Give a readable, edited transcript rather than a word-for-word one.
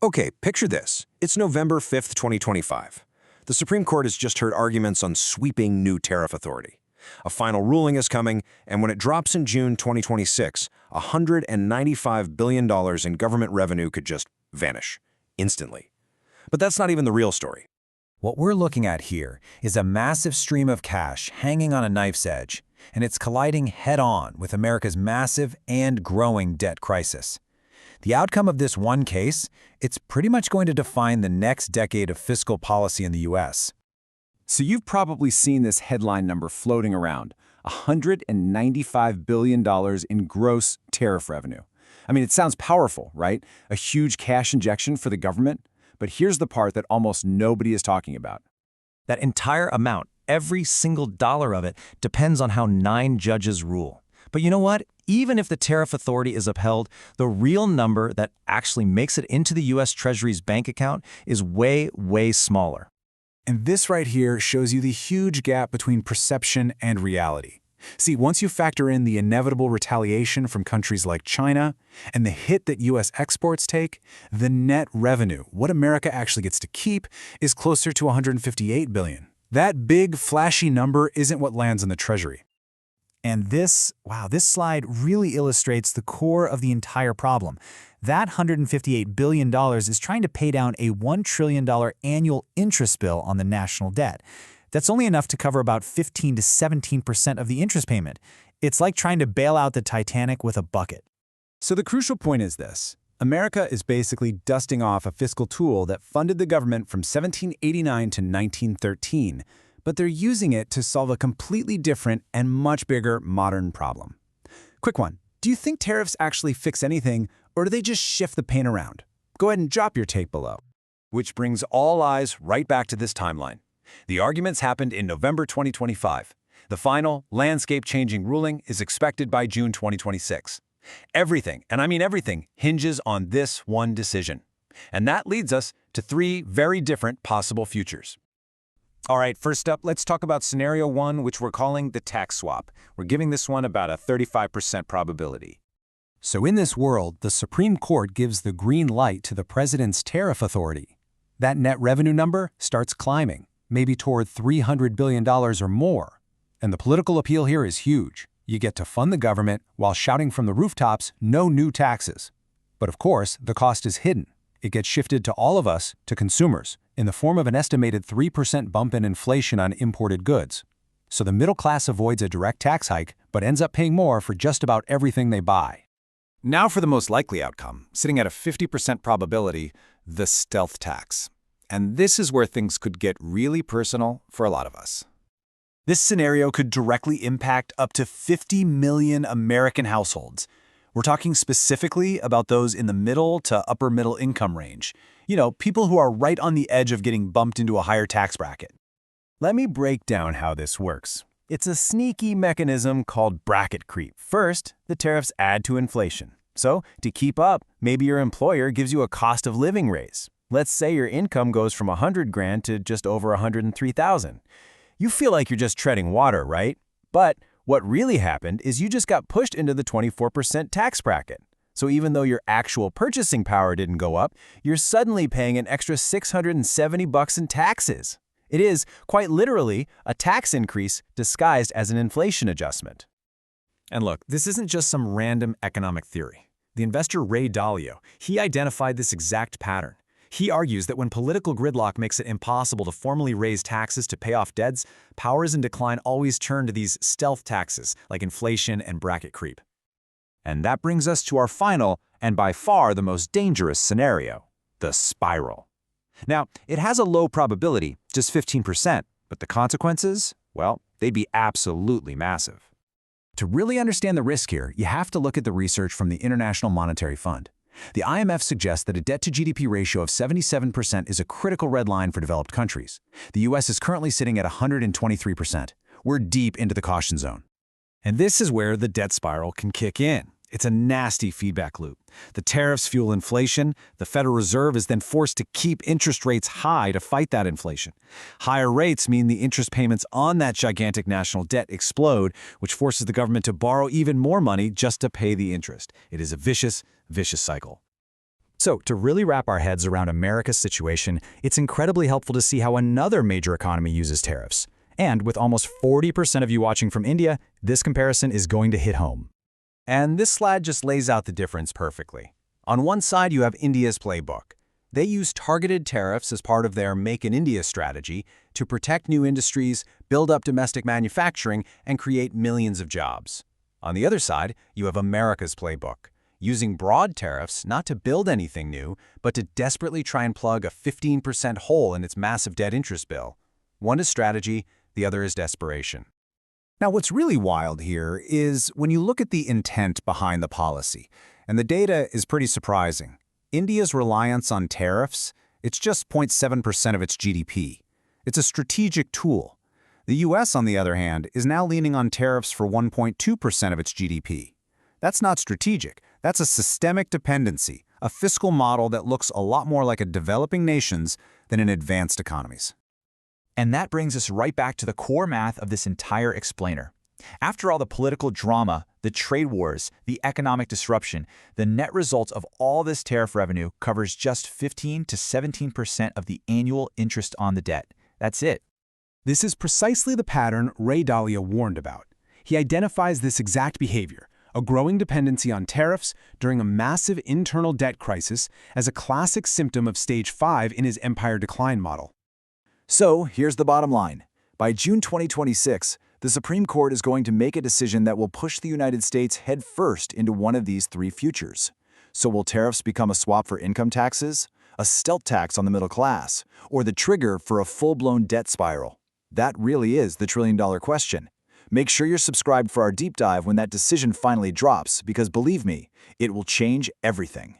Okay, picture this. It's November 5th, 2025. The Supreme Court has just heard arguments on sweeping new tariff authority. A final ruling is coming, and when it drops in June 2026, $195 billion in government revenue could just vanish, instantly. But that's not even the real story. What we're looking at here is a massive stream of cash hanging on a knife's edge, and it's colliding head-on with America's massive and growing debt crisis. The outcome of this one case, it's pretty much going to define the next decade of fiscal policy in the U.S. So you've probably seen this headline number floating around, $195 billion in gross tariff revenue. I mean, it sounds powerful, right? A huge cash injection for the government. But here's the part that almost nobody is talking about. That entire amount, every single dollar of it, depends on how 9 judges rule. But you know what? Even if the tariff authority is upheld, the real number that actually makes it into the U.S. Treasury's bank account is way, way smaller. And this right here shows you the huge gap between perception and reality. See, once you factor in the inevitable retaliation from countries like China and the hit that U.S. exports take, the net revenue, what America actually gets to keep, is closer to $158 billion. That big, flashy number isn't what lands in the Treasury. And this slide really illustrates the core of the entire problem. That $158 billion is trying to pay down a $1 trillion annual interest bill on the national debt. That's only enough to cover about 15 to 17% of the interest payment. It's like trying to bail out the Titanic with a bucket. So the crucial point is this. America is basically dusting off a fiscal tool that funded the government from 1789 to 1913, but they're using it to solve a completely different and much bigger modern problem. Quick one. Do you think tariffs actually fix anything, or do they just shift the pain around? Go ahead and drop your take below. Which brings all eyes right back to this timeline. The arguments happened in November 2025. The final, landscape-changing ruling is expected by June 2026. Everything, and I mean everything, hinges on this one decision. And that leads us to 3 very different possible futures. All right, first up, let's talk about scenario 1, which we're calling the tax swap. We're giving this one about a 35% probability. So in this world, the Supreme Court gives the green light to the president's tariff authority. That net revenue number starts climbing, maybe toward $300 billion or more. And the political appeal here is huge. You get to fund the government while shouting from the rooftops, no new taxes. But of course, the cost is hidden. It gets shifted to all of us, to consumers, in the form of an estimated 3% bump in inflation on imported goods. So the middle class avoids a direct tax hike, but ends up paying more for just about everything they buy. Now for the most likely outcome, sitting at a 50% probability, the stealth tax. And this is where things could get really personal for a lot of us. This scenario could directly impact up to 50 million American households. We're talking specifically about those in the middle to upper middle income range. You know, people who are right on the edge of getting bumped into a higher tax bracket. Let me break down how this works. It's a sneaky mechanism called bracket creep. First, the tariffs add to inflation. So, to keep up, maybe your employer gives you a cost of living raise. Let's say your income goes from $100,000 to just over $103,000. You feel like you're just treading water, right? But what really happened is you just got pushed into the 24% tax bracket. So even though your actual purchasing power didn't go up, you're suddenly paying an extra $670 in taxes. It is, quite literally, a tax increase disguised as an inflation adjustment. And look, this isn't just some random economic theory. The investor Ray Dalio, he identified this exact pattern. He argues that when political gridlock makes it impossible to formally raise taxes to pay off debts, powers in decline always turn to these stealth taxes like inflation and bracket creep. And that brings us to our final, and by far the most dangerous scenario, the spiral. Now, it has a low probability, just 15%, but the consequences, well, they'd be absolutely massive. To really understand the risk here, you have to look at the research from the International Monetary Fund. The IMF suggests that a debt-to-GDP ratio of 77% is a critical red line for developed countries. The US is currently sitting at 123%. We're deep into the caution zone. And this is where the debt spiral can kick in. It's a nasty feedback loop. The tariffs fuel inflation. The Federal Reserve is then forced to keep interest rates high to fight that inflation. Higher rates mean the interest payments on that gigantic national debt explode, which forces the government to borrow even more money just to pay the interest. It is a vicious, vicious cycle. So, to really wrap our heads around America's situation, it's incredibly helpful to see how another major economy uses tariffs. And with almost 40% of you watching from India, this comparison is going to hit home. And this slide just lays out the difference perfectly. On one side, you have India's playbook. They use targeted tariffs as part of their Make in India strategy to protect new industries, build up domestic manufacturing, and create millions of jobs. On the other side, you have America's playbook, using broad tariffs not to build anything new, but to desperately try and plug a 15% hole in its massive debt interest bill. One is strategy, the other is desperation. Now, what's really wild here is when you look at the intent behind the policy, and the data is pretty surprising. India's reliance on tariffs, it's just 0.7% of its GDP. It's a strategic tool. The US, on the other hand, is now leaning on tariffs for 1.2% of its GDP. That's not strategic. That's a systemic dependency, a fiscal model that looks a lot more like a developing nation's than an advanced economy's. And that brings us right back to the core math of this entire explainer. After all the political drama, the trade wars, the economic disruption, the net result of all this tariff revenue covers just 15 to 17% of the annual interest on the debt. That's it. This is precisely the pattern Ray Dalio warned about. He identifies this exact behavior, a growing dependency on tariffs during a massive internal debt crisis, as a classic symptom of stage 5 in his empire decline model. So, here's the bottom line. By June 2026, the Supreme Court is going to make a decision that will push the United States headfirst into one of these three futures. So will tariffs become a swap for income taxes, a stealth tax on the middle class, or the trigger for a full-blown debt spiral? That really is the trillion-dollar question. Make sure you're subscribed for our deep dive when that decision finally drops, because believe me, it will change everything.